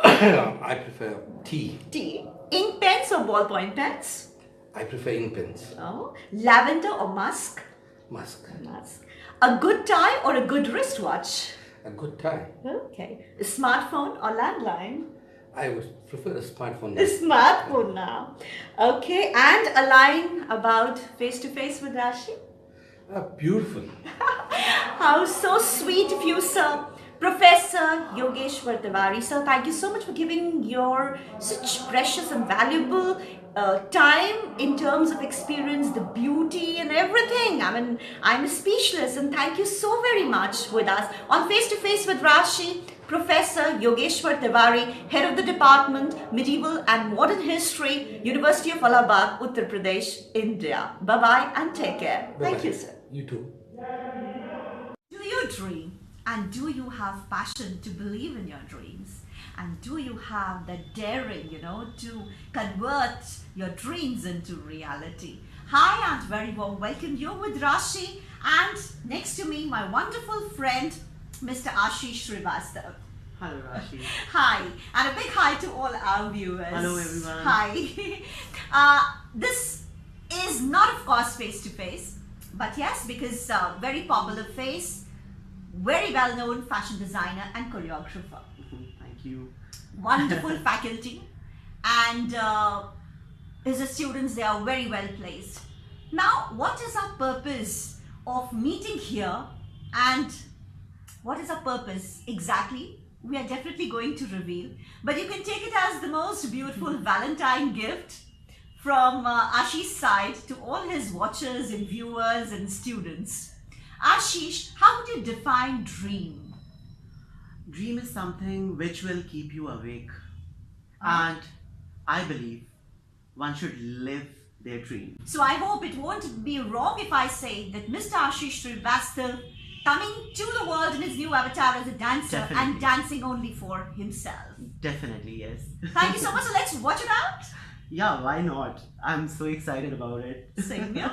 I prefer tea. Tea. Ink pens or ballpoint pens? I prefer ink pens. Oh. Lavender or musk? Musk. Musk. A good tie or a good wristwatch? A good tie. Okay. A smartphone or landline? I would prefer a smartphone. A smartphone now. Okay. And a line about face-to-face with Rashi? Beautiful. How so sweet of you, sir. Professor Yogeshwar Tiwari, sir, thank you so much for giving your such precious and valuable time in terms of experience, the beauty and everything. I mean, I'm speechless, and thank you so very much with us on Face to Face with Rashi. Professor Yogeshwar Tiwari, Head of the Department, Medieval and Modern History, University of Allahabad, Uttar Pradesh, India. Bye-bye and take care. Bye-bye. Thank you, sir. You too. Do you dream? And do you have passion to believe in your dreams? And do you have the daring, to convert your dreams into reality? Hi, and very warm welcome. You're with Rashi, and next to me, my wonderful friend, Mr. Ashish Srivastav. Hello, Rashi. Hi, and a big hi to all our viewers. Hello, everyone. Hi. This is not, of course, face-to-face, but yes, because very popular face, very well-known fashion designer and choreographer. Thank you. Wonderful faculty, and his students, they are very well placed. Now, what is our purpose of meeting here, and what is our purpose exactly? We are definitely going to reveal, but you can take it as the most beautiful Valentine gift from Ashish's side to all his watchers and viewers and students. Ashish, how would you define dream? Dream is something which will keep you awake. And I believe one should live their dream. So I hope it won't be wrong if I say that Mr. Ashish Srivastav coming to the world in his new avatar as a dancer Definitely. and dancing only for himself. Definitely, yes. Thank you so much. So let's watch it out. Yeah, why not? I'm so excited about it. Same here.